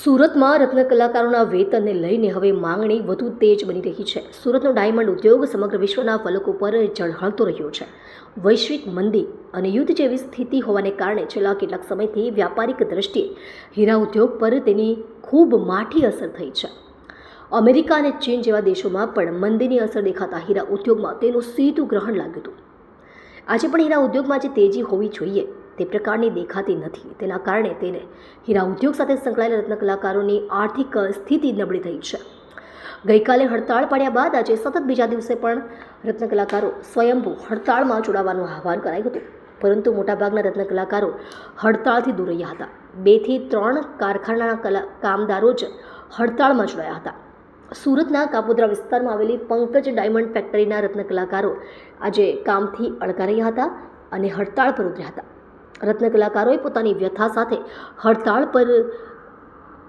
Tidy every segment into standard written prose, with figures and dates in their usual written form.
સુરતમાં રત્ન કલાકારોના વેતનને લઈને હવે માંગણી વધુ તેજ બની રહી છે. સુરતનો ડાયમંડ ઉદ્યોગ સમગ્ર વિશ્વના ફલકો પર ઝળહળતો રહ્યો છે. વૈશ્વિક મંદી અને યુદ્ધ જેવી સ્થિતિ હોવાને કારણે છેલ્લા કેટલાક સમયથી વ્યાપારિક દ્રષ્ટિએ હીરા ઉદ્યોગ પર તેની ખૂબ માઠી અસર થઈ છે. અમેરિકા અને ચીન જેવા દેશોમાં પણ મંદીની અસર દેખાતા હીરા ઉદ્યોગમાં તેનું સીધું ગ્રહણ લાગ્યું હતું. આજે પણ હીરા ઉદ્યોગમાં જે તેજી હોવી જોઈએ તે પ્રકારની દેખાતી નથી. તેના કારણે તેને હીરા ઉદ્યોગ સાથે સંકળાયેલા રત્ન કલાકારોની આર્થિક સ્થિતિ નબળી થઈ છે. ગઈકાલે હડતાળ પાડ્યા બાદ આજે સતત બીજા દિવસે પણ રત્ન કલાકારો સ્વયંભૂ હડતાળમાં જોડાવાનું આહવાન કરાયું હતું. પરંતુ મોટાભાગના રત્ન કલાકારો હડતાળથી દૂર રહ્યા હતા. 2 થી 3 કારખાનાના કામદારો જ હડતાળમાં જોડાયા હતા. સુરતના કાપોદ્રા વિસ્તારમાં આવેલી પંકજ ડાયમંડ ફેક્ટરીના રત્ન કલાકારો આજે કામથી અળગા રહ્યા હતા અને હડતાળ પર ઉતર્યા હતા. રત્ન કલાકારોએ પોતાની વ્યથા સાથે હડતાળ પર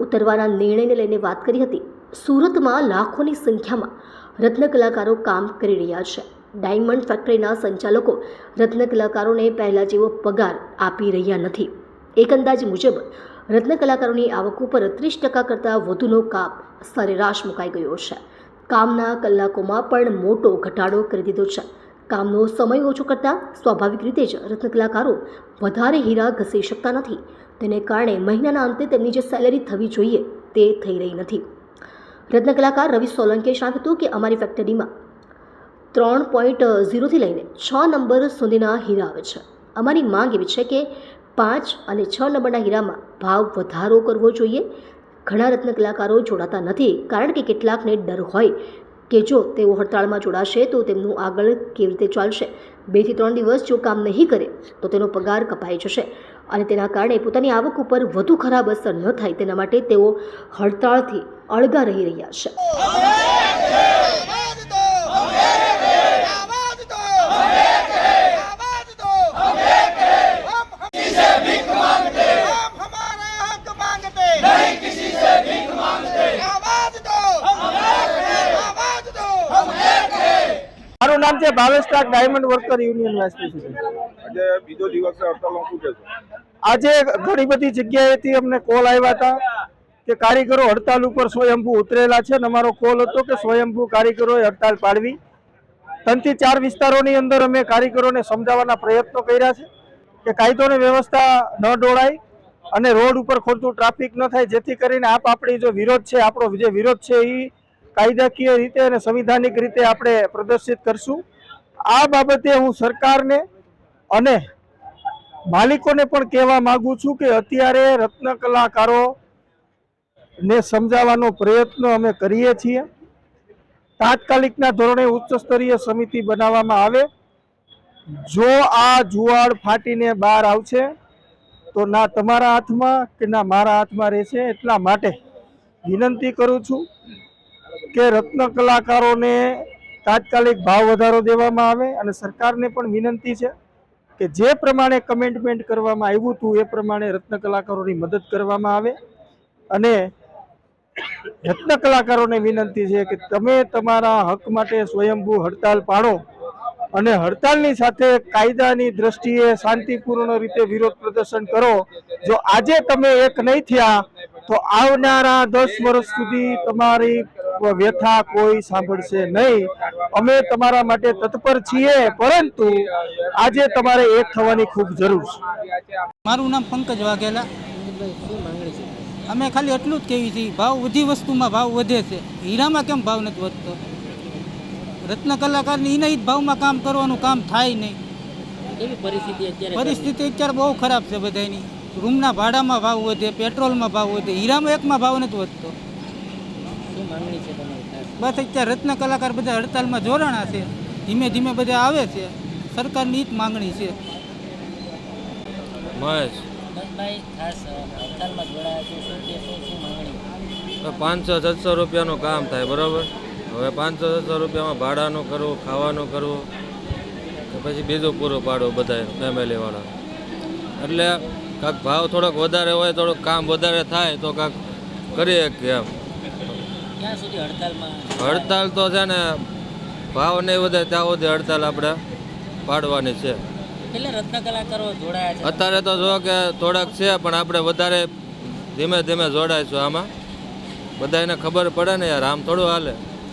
ઉતરવાના નિર્ણયને લઈને વાત કરી હતી. સુરતમાં લાખોની સંખ્યામાં રત્ન કલાકારો કામ કરી રહ્યા છે. ડાયમંડ ફેક્ટરીના સંચાલકો રત્ન કલાકારોને પહેલાં જેવો પગાર આપી રહ્યા નથી. એક અંદાજ મુજબ રત્ન કલાકારોની આવક ઉપર 30% કરતાં વધુનો કાપ સરેરાશ મુકાઈ ગયો છે. કામના કલાકોમાં પણ મોટો ઘટાડો કરી દીધો છે. કામનો સમય ઓછો કરતાં સ્વાભાવિક રીતે જ રત્ન કલાકારો વધારે હીરા ઘસી શકતા નથી. તેને કારણે મહિનાના અંતે તેમની જે સેલેરી થવી જોઈએ તે થઈ રહી નથી. રત્ન કલાકાર રવિ સોલંકીએ જણાવ્યું હતું કે અમારી ફેક્ટરીમાં 3.0 થી લઈને 6 નંબર સુધીના હીરા આવે છે. અમારી માંગ એવી છે કે 5 અને 6 નંબરના હીરામાં ભાવ વધારો કરવો જોઈએ. ઘણા રત્ન કલાકારો જોડાતા નથી કારણ કે કેટલાકને ડર હોય કે જો તેઓ હડતાળમાં જોડાશે તો તેમનું આગળ કેવી રીતે ચાલશે. 2 થી 3 દિવસ જો કામ નહીં કરે તો તેનો પગાર કપાઈ જશે અને તેના કારણે પોતાની આવક ઉપર વધુ ખરાબ અસર ન થાય તેના માટે તેઓ હડતાળથી અળગા રહી રહ્યા છે. મારું નામ છે Bhavesh Tak, diamond worker union vice president. આજે બીજો દિવસ છે હડતાલનો શું કહેશો? આજે ઘણી બધી જગ્યાએથી અમને કોલ આવ્યા હતા કે કારીગરો હડતાલ ઉપર સ્વયંભૂ ઉતરેલા છે અને અમારો કોલ હતો કે સ્વયંભૂ કારીગરોએ હડતાલ પાડવી. 3 થી 4 વિસ્તારોની અંદર અમે કારીગરોને સમજાવવાના પ્રયત્નો કર્યા છે કે કાયદો અને વ્યવસ્થા ન ડોળાય અને રોડ ઉપર ખોટું ટ્રાફિક ન થાય, જેથી કરીને આપણી જો વિરોધ છે, આપણો જે વિરોધ છે એ કાયદાકીય રીતે અને સંવિધાનિક રીતે આપણે પ્રદર્શિત કરશું. આ બાબતે હું સરકારને અને માલિકોને પણ કહેવા માંગુ છું કે અત્યારે રત્ન કલાકારોને સમજાવવાનો પ્રયત્ન અમે કરીએ છીએ. તાત્કાલિકના ધોરણે ઉચ્ચ સ્તરીય સમિતિ બનાવવામાં આવે. જો આ જુવાળ ફાટીને બહાર આવશે તો ના તમારા હાથમાં કે ના મારા હાથમાં રહેશે. એટલા માટે વિનંતી કરું છું કે રત્ન કલાકારોને તાત્કાલિક ભાવ વધારો દેવામાં આવે અને સરકારને પણ વિનંતી છે કે જે પ્રમાણે કમેન્ટમેન્ટ કરવામાં આવ્યું હતું એ પ્રમાણે રત્ન કલાકારોની મદદ કરવામાં આવે. અને રત્ન કલાકારોને વિનંતી છે કે તમે તમારા હક માટે સ્વયંભૂ હડતાલ પાડો અને હડતાલની સાથે કાયદાની દ્રષ્ટિએ શાંતિપૂર્ણ રીતે વિરોધ પ્રદર્શન કરો. જો આજે તમે એક નહીં થયા તો આવનારા 10 વર્ષ સુધી તમારી વ્યથા કોઈ સાંભળશે નહીં. અમે તમારા માટે તત્પર છીએ, પરંતુ આજે તમારે એક થવાની ખૂબ જરૂર છે. મારું નામ પંકજ વાઘેલા. અમે ખાલી એટલું જ કહેવી છીએ, ભાવ બધી વસ્તુમાં ભાવ વધે છે, હીરામાં કેમ ભાવ નથી વધતો? રત્ન કલાકારની એના જ ભાવમાં કામ કરવાનું કામ થાય નહીં. એવી પરિસ્થિતિ અત્યારે બહુ ખરાબ છે બધાની. રૂમના ભાડામાં ભાવ વધે, પેટ્રોલમાં ભાવ વધે, હીરામાં એકમાં ભાવ નથી વધતો. શું માંગણી છે તમારી? બસ અત્યારે રત્ન કલાકાર બધા હડતાલમાં જોડાણા છે, ધીમે ધીમે બધા આવે છે. સરકારની જ માંગણી છે. મહેશ ખાસ હડતાલમાં જોડાયા છે, શું કહેશો? શું માંગણી? 500-700 રૂપિયાનું કામ થાય, બરાબર? હવે 500-700 રૂપિયામાં ભાડાનું કરવું, ખાવાનું કરવું કે પછી બીજું પૂરું પાડવું બધા ફેમિલીવાળા. એટલે કાંક ભાવ થોડોક વધારે હોય, થોડુંક કામ વધારે થાય તો કાંક કરીએ કે એમ. ક્યાં સુધી હડતાલમાં? હડતાલ તો છે ને ભાવ નહીં વધે ત્યાં સુધી હડતાલ આપણે પાડવાની છે. એટલે રત્ન કલાકારો જોડાયા છે અત્યારે તો જો કે થોડાક છે, પણ આપણે વધારે ધીમે ધીમે જોડાઈશું આમાં બધાને ખબર પડે ને યાર આમ થોડું હાલે